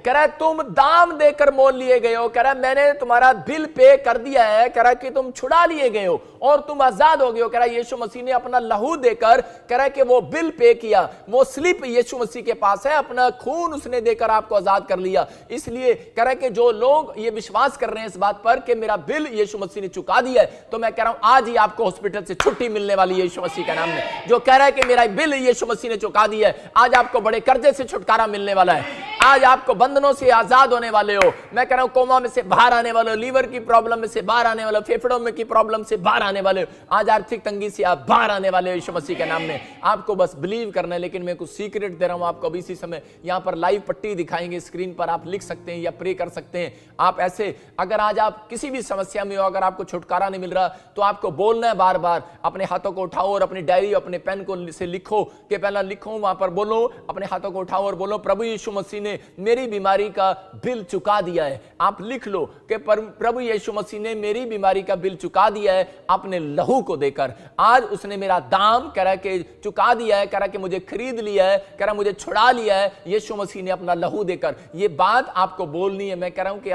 कह रहा है तुम दाम देकर मोल लिए गए हो, कह रहा है मैंने तुम्हारा बिल पे कर दिया है, कह रहा है कि तुम छुड़ा लिए गए हो और तुम आजाद हो गए हो। कह रहा है यीशु मसीह ने अपना लहू देकर, कह रहा है कि वो बिल पे किया, वो स्लिप यीशु मसीह के पास है, अपना खून उसने देकर आपको आजाद कर लिया। इसलिए कह रहा है कि जो लोग ये विश्वास कर रहे हैं इस बात पर कि मेरा बिल यीशु मसीह ने चुका दिया है, तो मैं कह रहा हूं आज ही आपको हॉस्पिटल से छुट्टी मिलने वाली है यीशु मसीह के नाम में। जो कह रहा है कि मेरा बिल यीशु मसीह ने चुका दिया है, आज आपको बड़े कर्जे से छुटकारा मिलने वाला है, आज आपको बंधनों से आजाद होने वाले हो। मैं कह रहा हूं कोमा में से बाहर आने वाले हो, लीवर की प्रॉब्लम में से बाहर आने वाले हो, फेफड़ों में की प्रॉब्लम से बाहर आने वाले हो, आज आर्थिक तंगी से आप बाहर आने वाले हो यीशु मसीह के नाम में। आपको बस बिलीव करना है। लेकिन मैं कुछ सीक्रेट दे रहा हूं आपको अभी इसी समय, यहां पर लाइव पट्टी दिखाएंगे स्क्रीन पर, आप लिख सकते हैं या प्रे कर सकते हैं। आप ऐसे अगर आज आप किसी भी समस्या में हो, अगर आपको छुटकारा नहीं मिल रहा, तो आपको बोलना है बार बार, अपने हाथों को उठाओ और अपनी डायरी अपने पेन को से लिखो, कि पहला लिखो, वहां पर बोलो, अपने हाथों को उठाओ और बोलो प्रभु यीशु मसीह ने मेरी बीमारी का बिल चुका दिया है। आप लिख लो कि प्रभु यीशु मसीह ने मेरी बीमारी का बिल चुका दिया है अपने लहू को देकर। आज उसने मेरा दाम कह रहा कि चुका दिया है, कह रहा कि मुझे खरीद लिया है, कह रहा मुझे छुड़ा लिया है यीशु मसीह ने अपना लहू देकर। ये बात आपको बोलनी है। मैं कह रहा हूं कि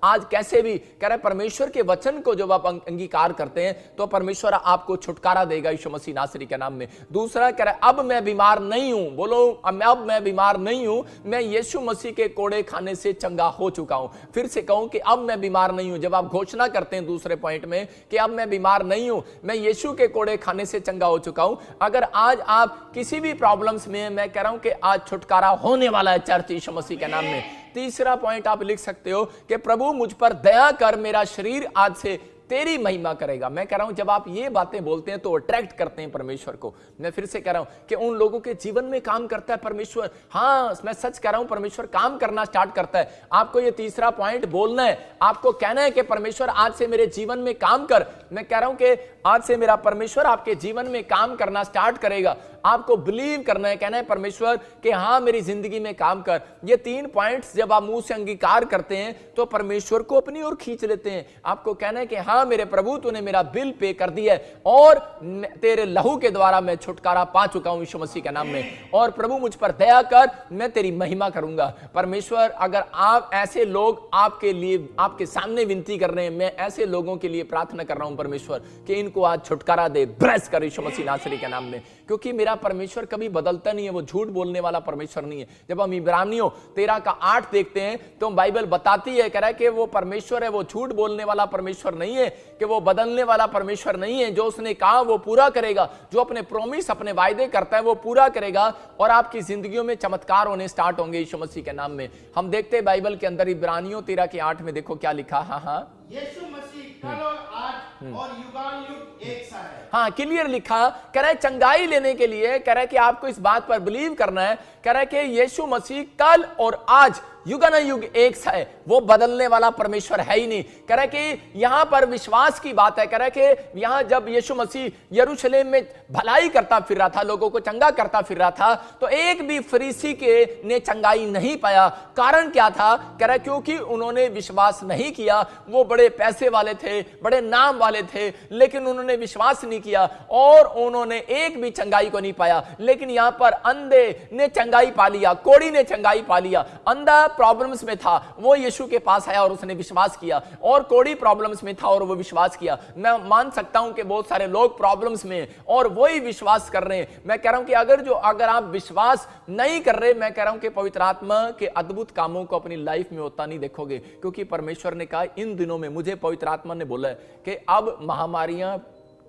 आज कैसे भी कह रहा है परमेश्वर के वचन को जब आप अंगीकार करते हैं तो परमेश्वर आपको छुटकारा देगा यीशु मसीह नासरी के नाम में। दूसरा कह रहा है अब मैं बीमार नहीं हूं, बोलो अब मैं बीमार नहीं हूं, मैं यीशु मसीह के कोड़े खाने से चंगा हो चुका हूं। फिर से कहूं कि अब मैं बीमार नहीं हूं। जब आप घोषणा करते हैं दूसरे पॉइंट में कि अब मैं बीमार नहीं हूं, मैं यीशु के कोड़े खाने से चंगा हो चुका हूं। अगर आज आप किसी भी प्रॉब्लम्स में, मैं कह रहा हूं कि आज छुटकारा होने वाला है चर्च यीशु मसीह के नाम में। तीसरा पॉइंट आप लिख सकते हो कि प्रभु मुझ पर दया कर, मेरा शरीर आज से तेरी महिमा करेगा। मैं कह रहा हूं जब आप ये बातें बोलते हैं तो अट्रैक्ट करते हैं परमेश्वर को। मैं फिर से कह रहा हूं कि उन लोगों के जीवन में काम करता है परमेश्वर। हाँ, मैं सच कह रहा हूं, परमेश्वर काम करना स्टार्ट करता है। आपको ये तीसरा पॉइंट बोलना है, आपको कहना है कि परमेश्वर आज से मेरे जीवन में काम कर। मैं कह रहा हूं कि आज से मेरा परमेश्वर आपके जीवन में काम करना स्टार्ट करेगा। आपको बिलीव करना है, कहना है परमेश्वर कि हाँ मेरी जिंदगी में काम कर। ये 3 पॉइंट्स जब आप मुंह से अंगीकार करते हैं तो परमेश्वर को अपनी ओर खींच लेते हैं। आपको कहना है कि हाँ मेरे प्रभु तूने मेरा बिल पे कर दिया है और तेरे लहू के द्वारा मैं छुटकारा पा चुका हूं यीशु मसीह के नाम में। और प्रभु मुझ पर दया कर, मैं तेरी महिमा करूंगा। परमेश्वर अगर आप ऐसे लोग आपके लिए आपके सामने विनती कर रहे हैं, मैं ऐसे लोगों के लिए प्रार्थना कर रहा हूं परमेश्वर कि इनको आज छुटकारा दे, ब्लेस कर यीशु मसीह नासरी के नाम में। क्योंकि मेरा परमेश्वर कभी बदलता नहीं है, वो झूठ बोलने वाला परमेश्वर नहीं है। जब हम इब्रानियों 13:8 देखते हैं तो बाइबल बताती है, कह रहा है कि वो परमेश्वर है, वो झूठ बोलने वाला परमेश्वर नहीं है, कि वो बदलने वाला परमेश्वर नहीं है। जो उसने कहा वो पूरा करेगा, जो अपने प्रॉमिस अपने वायदे करता है वो पूरा करेगा और आपकी जिंदगियों में चमत्कार होने स्टार्ट होंगे यीशु मसीह के नाम में। हम देखते हैं बाइबल के अंदर इब्रानियों 13:8 में देखो क्या लिखा। हाँ यीशु मसीह कल और आज और युगानुयुग एक सा है। हाँ, क्लियर लिखा। कह रहा है चंगाई लेने के लिए, कह रहा है कि आपको इस बात पर बिलीव करना है। कह रहा है कि यीशु मसीह कल और आज युगानुयुग एक सा है, वो बदलने वाला परमेश्वर है ही नहीं। कह रहा है कि यहां पर विश्वास की बात है। कह रहा है कि यहां जब यीशु मसीह यरूशलेम में भलाई करता फिर रहा था, लोगों को चंगा करता फिर रहा था, तो एक भी फरीसी के ने चंगाई नहीं पाया। कारण क्या था? कह रहा है क्योंकि उन्होंने विश्वास नहीं किया। वो बड़े पैसे वाले थे, बड़े नाम वाले थे, लेकिन उन्होंने विश्वास नहीं किया और उन्होंने एक भी चंगाई को नहीं पाया। लेकिन यहां पर अंधे ने चंगाई पा लिया, कोढ़ी ने चंगाई पा लिया। अंधा प्रॉब्लम्स में था, वो यीशु के पास आया और उसने विश्वास किया, और कोढ़ी प्रॉब्लम्स में था और वो विश्वास किया। मैं मान सकता हूं कि बहुत सारे लोग प्रॉब्लम्स में और वही विश्वास कर रहे हैं। मैं कह रहा हूं कि अगर आप विश्वास नहीं कर रहे, मैं कह रहा हूं कि पवित्र आत्मा के अद्भुत कामों को अपनी लाइफ में होता नहीं देखोगे। क्योंकि परमेश्वर ने कहा इन दिनों में, मुझे पवित्र आत्मा ने बोला है कि अब महामारियां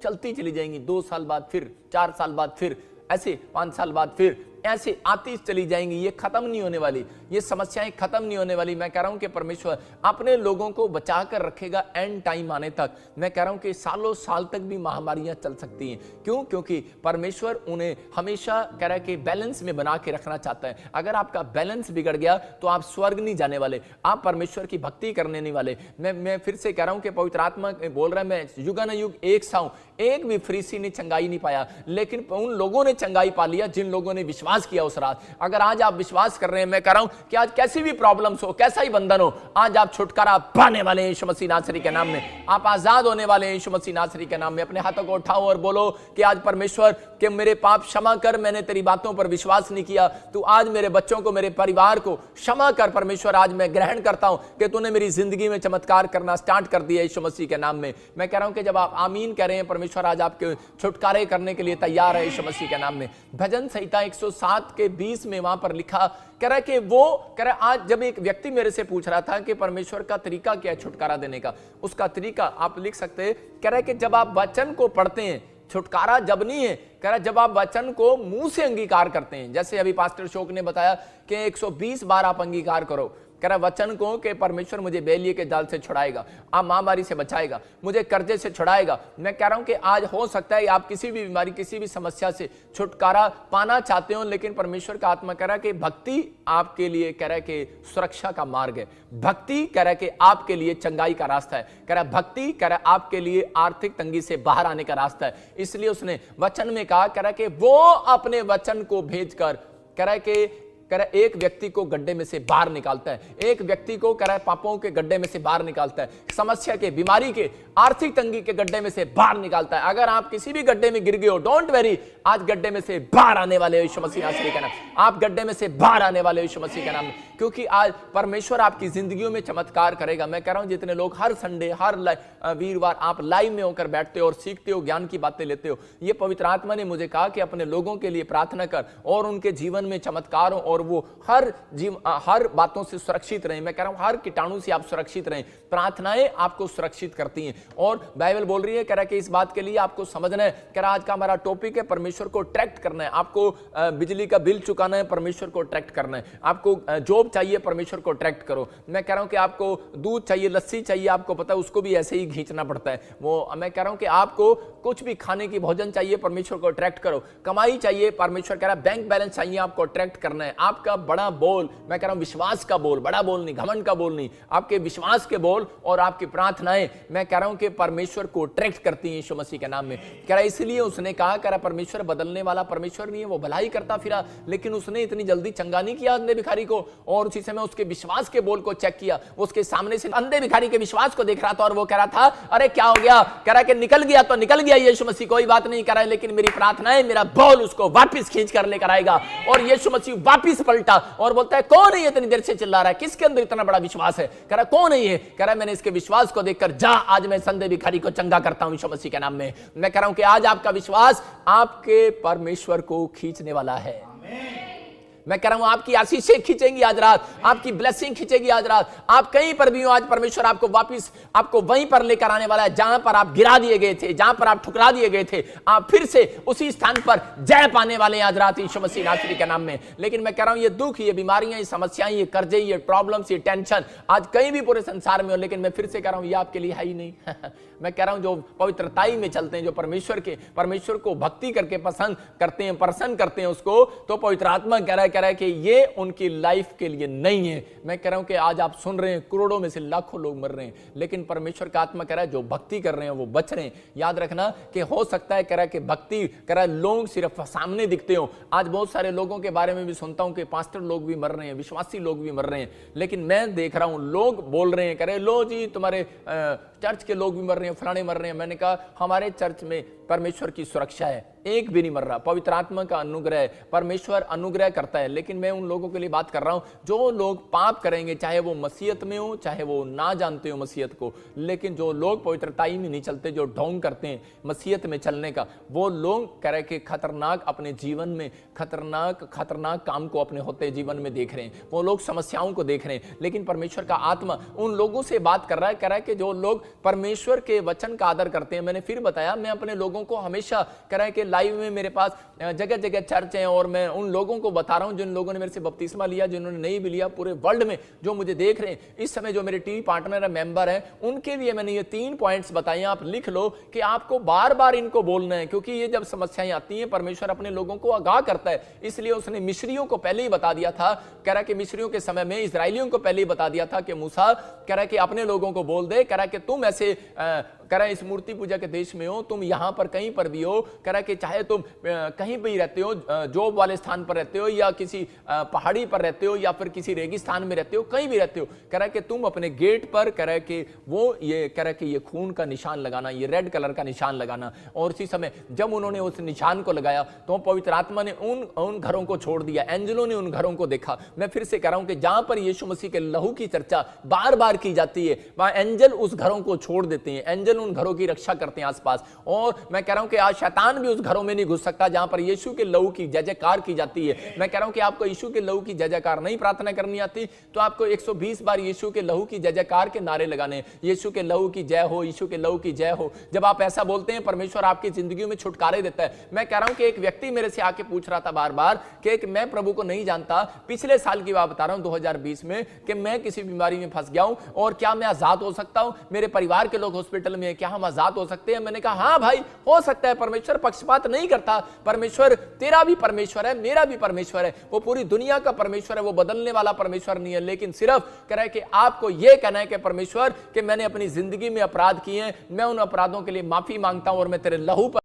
चलती चली जाएंगी, 2 साल बाद फिर, 4 साल बाद फिर, ऐसे 5 साल बाद फिर, ऐसे आती चली जाएंगी। ये खत्म नहीं होने वाली, ये समस्याएं खत्म नहीं होने वाली। मैं कह रहा हूं कि परमेश्वर अपने लोगों को बचा कर रखेगा एंड टाइम आने तक। मैं कह रहा हूं कि सालों साल तक भी महामारियां चल सकती हैं। क्यों? क्योंकि परमेश्वर उन्हें हमेशा कह रहा है कि बैलेंस में बना के रखना चाहता है। अगर आपका बैलेंस बिगड़ गया तो आप स्वर्ग नहीं जाने वाले, आप परमेश्वर की भक्ति करने नहीं वाले। मैं फिर से कह रहा हूं कि पवित्र आत्मा बोल रहा है, मैं युगानुयुग एक सा हूं। एक भी फरीसी ने चंगाई नहीं पाया, लेकिन उन लोगों ने चंगाई पा लिया जिन लोगों ने विश्वास विश्वास किया उस रात। अगर आज आप विश्वास कर रहे हैं, मैं कह रहा हूं कि आज कैसी भी प्रॉब्लम्स हो, कैसा ही बंधन हो, आज आप छुटकारा पाने वाले हैं यीशु मसीह नासरी के नाम में। आप आजाद होने वाले हैं यीशु मसीह नासरी के नाम में। अपने हाथों को उठाओ और बोलो कि आज परमेश्वर कि मेरे पाप क्षमा कर, मैंने तेरी बातों पर विश्वास नहीं किया, तू आज मेरे बच्चों को, मेरे परिवार को क्षमा कर परमेश्वर। आज मैं ग्रहण करता हूं कि तूने मेरी जिंदगी में चमत्कार करना स्टार्ट कर दिया यीशु मसीह के नाम में। मैं कह रहा हूं कि जब आप आमीन कह रहे हैं, परमेश्वर आज आपके छुटकारे करने के लिए तैयार है यीशु मसीह के नाम में। भजन संहिता 107 के 20 में वहां पर लिखा कह रहा है कि वो कह रहा है, आज जब एक व्यक्ति मेरे से पूछ रहा था कि परमेश्वर का तरीका क्या है छुटकारा देने का, उसका तरीका आप लिख सकते हैं। कह रहा है कि जब आप वचन को पढ़ते हैं, छुटकारा जब नहीं है, कह रहा जब आप वचन को मुंह से अंगीकार करते हैं। जैसे अभी पास्टर अशोक ने बताया कि 120 बार आप अंगीकार करो, कह रहा वचन को कि परमेश्वर मुझे बेलिए के जाल से छुड़ाएगा, आप महामारी से बचाएगा, मुझे कर्जे से छुड़ाएगा। मैं कह रहा हूं कि आज हो सकता है आप किसी भी बीमारी, किसी भी समस्या से छुटकारा पाना चाहते हो, लेकिन परमेश्वर का आत्मा कह रहा है कि भक्ति आपके लिए कह रहा है कि सुरक्षा का मार्ग है। भक्ति कह रहा है कि आपके लिए चंगाई का रास्ता है। कह रहा है भक्ति कह रहा है आपके लिए आर्थिक तंगी से बाहर आने का रास्ता है। इसलिए उसने वचन में कहा, कह रहा है कि वो अपने वचन को भेजकर कह रहा है कि कह रहा है एक व्यक्ति को गड्ढे में से बाहर निकालता है, एक व्यक्ति को कह रहा है पापों के गड्ढे में से बाहर निकालता है, समस्या के, बीमारी के, आर्थिक तंगी के गड्ढे में से बाहर निकालता है। अगर आप किसी भी गड्ढे में गिर गए हो, डोंट वेरी, आज गड्ढे में से बाहर आने वाले यीशु मसीह नासरी का नाम। आप गड्ढे में से बाहर आने वाले यीशु मसीह का नाम, क्योंकि आज परमेश्वर आपकी जिंदगियों में चमत्कार करेगा। मैं कह रहा हूं जितने लोग हर संडे, हर वीरवार आप लाइव में होकर बैठते हो और सीखते हो, ज्ञान की बातें लेते हो, ये पवित्र आत्मा ने मुझे कहा कि अपने लोगों के लिए प्रार्थना कर और उनके जीवन में चमत्कार हो और वो हर बातों से सुरक्षित रहें। मैं कह रहा हूं हर कीटाणु से आप सुरक्षित रहें। प्रार्थनाएं आपको सुरक्षित करती हैं और बाइबल बोल रही है, कह रहा है कि इस बात के लिए आपको समझना है। कह रहा आज का हमारा टॉपिक है परमेश्वर को ट्रैक्ट करना है। आपको बिजली का बिल चुकाना है, परमेश्वर को ट्रैक्ट करना है। आपको जॉब चाहिए, परमेश्वर को ट्रैक्ट करो। मैं कह रहा हूं कि आपको दूध चाहिए, लस्सी चाहिए, आपको पता है उसको भी ऐसे ही खींचना पड़ता है वो। मैं कह रहा हूं कि आपको कुछ भी खाने की भोजन चाहिए, परमेश्वर को ट्रैक्ट करो। कमाई चाहिए, परमेश्वर कह रहा है बैंक बैलेंस चाहिए, आपको ट्रैक्ट करना है। आपका बड़ा बोल, मैं कह रहा हूं विश्वास का बोल, बड़ा बोल नहीं, घमंड का बोल नहीं, आपके विश्वास के बोल और आपकी प्रार्थनाएं मैं कह रहा हूं कि परमेश्वर को ट्रैक्ट करती हैं यीशु मसीह के नाम में। कह रहा इसलिए उसने कहा, कह रहा परमेश्वर बदलने वाला परमेश्वर नहीं है, वो भलाई करता फिरा, लेकिन उसने इतनी जल्दी चंगा नहीं किया अंधे भिखारी को, और उसी समय उसके विश्वास के बोल को चेक किया। उसके सामने से अंधे भिखारी के विश्वास को देख रहा था और वो कह रहा था अरे क्या हो गया, कह रहा कि निकल गया तो निकल गया यीशु मसीह, कोई बात नहीं, कह रहा है लेकिन मेरी प्रार्थनाएं, मेरा बोल उसको वापस खींच कर लेकर आएगा। और यीशु मसीह वापस पलटा और बोलता है कौन है ये इतनी देर से चिल्ला रहा है, किसके अंदर इतना बड़ा विश्वास है? कह रहा कौन है ये? कह रहा मैंने इसके विश्वास को देखकर जा, आज मैं अंधे भिखारी को चंगा करता हूं यीशु मसीह के नाम में। मैं कह रहा हूं कि आज आपका विश्वास आपके परमेश्वर को खींचने वाला है। मैं कह रहा हूं आपकी आशीषें खींचेंगी आज रात, आपकी ब्लेसिंग खींचेगी आज रात। आप कहीं पर भी हो, आज परमेश्वर आपको वापस आपको वहीं पर लेकर आने वाला है जहां पर आप गिरा दिए गए थे, जहां पर आप ठुकरा दिए गए थे। आप फिर से उसी स्थान पर जय पाने वाले हैं आज रात यीशु मसीह नासरी के नाम में। लेकिन मैं कह रहा हूं ये दुख, ये बीमारियां, ये समस्याएं, ये कर्जे, ये प्रॉब्लम्स, ये टेंशन आज कहीं भी पूरे संसार में हो, लेकिन मैं फिर से कह रहा हूं ये आपके लिए है ही नहीं। मैं कह रहा हूं जो पवित्रताई में चलते हैं, जो परमेश्वर को भक्ति करके पसंद करते हैं, प्रसन्न करते हैं उसको, तो पवित्र आत्मा कह रहा है कि ये उनकी लाइफ के लिए नहीं है। मैं कह रहा हूं कि आज आप सुन रहे हैं करोड़ों में से लाखों लोग मर रहे हैं, लेकिन परमेश्वर का आत्मा कह रहा है जो भक्ति कर रहे हैं वो बच रहे हैं। याद रखना कि हो सकता है, कह रहा है कि भक्ति कह रहा है लोग सिर्फ सामने दिखते हो। आज बहुत सारे लोगों के बारे में भी सुनता हूं कि पास्टर लोग भी मर रहे हैं, विश्वासी लोग भी मर रहे हैं, लेकिन मैं देख रहा हूं लोग बोल रहे हैं, कह रहे लो जी तुम्हारे चर्च के लोग भी मर रहे हैं, फलाने मर रहे हैं। मैंने कहा हमारे चर्च में परमेश्वर की सुरक्षा है, एक भी नहीं मर रहा, पवित्र आत्मा का अनुग्रह है, परमेश्वर अनुग्रह करता है। लेकिन मैं उन लोगों के लिए बात कर रहा हूं जो लोग पाप करेंगे, चाहे वो मसीहत में हो, चाहे वो ना जानते हो मसीहत को, लेकिन जो लोग पवित्रताई में नहीं चलते, जो ढोंग करते हैं मसीहत में चलने का, वो लोग कह रहे कि खतरनाक अपने जीवन में खतरनाक काम को अपने होते जीवन में देख रहे हैं, वो लोग समस्याओं को देख रहे हैं। लेकिन परमेश्वर का आत्मा उन लोगों से बात कर रहा है, कह रहा है कि जो लोग परमेश्वर के वचन का आदर करते हैं। मैंने फिर बताया, मैं अपने लोगों को हमेशा कह रहा है कि लाइव में मेरे पास जगह जगह चर्च हैं और मैं उन लोगों को बता रहा हूं जिन लोगों ने मेरे से बपतिस्मा लिया, जिन्होंने नहीं भी लिया, पूरे वर्ल्ड में जो मुझे देख रहे हैं इस समय, जो मेरे टीवी पार्टनर है, मेंबर है, उनके लिए मैंने ये 3 पॉइंट्स बताए। आप लिख लो कि आपको बार बार इनको बोलना है, क्योंकि ये जब समस्याएं आती हैं परमेश्वर अपने लोगों को आगाह करता है। इसलिए उसने मिस्रियों को पहले ही बता दिया था, कह रहा कि मिस्रियों के समय में इस्राएलियों को पहले ही बता दिया था कि मूसा कह रहा कि अपने लोगों को बोल दे, कह रहा कि तुम ऐसे कह रहा है इस मूर्ति पूजा के देश में हो, तुम यहां पर कहीं पर भी हो, कह रहा है कि चाहे तुम कहीं भी रहते हो, जॉब वाले स्थान पर रहते हो या किसी पहाड़ी पर रहते हो या फिर किसी रेगिस्तान में रहते हो, कहीं भी रहते हो, कह रहा है कि तुम अपने गेट पर कह रहा है कि वो ये कह रहा है कि ये खून का निशान लगाना, ये रेड कलर का निशान लगाना। और उसी समय जब उन्होंने उस निशान को लगाया तो पवित्र आत्मा ने उन घरों को छोड़ दिया, एंजलों ने उन घरों को देखा। मैं फिर से कह रहा हूं कि जहां पर यीशु मसीह के लहू की चर्चा बार बार की जाती है, वहां एंजल उस घरों को छोड़ देते हैं, एंजल उन घरों की रक्षा करते हैं आसपास। और मैं कह रहा हूं कि आज शैतान भी उस घरों में नहीं घुस सकता जहां पर यीशु के लहू की जय जयकार की जाती है। मैं कह रहा हूं कि आपको यीशु के लहू की जय जयकार नहीं प्रार्थना करनी आती तो आपको 120 बार यीशु के लहू की जय जयकार के नारे लगाने, यीशु के लहू की जय हो, यीशु के लहू की जय हो। जब आप ऐसा बोलते हैं परमेश्वर आपकी जिंदगी में छुटकारे देता है। मैं कह रहा हूं कि एक व्यक्ति मेरे से आके पूछ रहा था बार बार कि मैं प्रभु को नहीं जानता, पिछले साल की बात बता रहा हूं 2020 में, कि मैं किसी बीमारी में फंस गया हूं और क्या मैं आजाद हो सकता हूं, मेरे परिवार के लोग हॉस्पिटल में, क्या हम आजाद हो सकते हैं? मैंने कहा हां भाई हो सकता है, परमेश्वर पक्षपात नहीं करता, परमेश्वर तेरा भी परमेश्वर है, मेरा भी परमेश्वर है, वो पूरी दुनिया का परमेश्वर है, वो बदलने वाला परमेश्वर नहीं है। लेकिन सिर्फ कह रहा है कि आपको यह कहना है कि परमेश्वर कि मैंने अपनी जिंदगी में अपराध किए हैं, मैं उन अपराधों के लिए माफी मांगता हूं और मैं तेरे लहू पर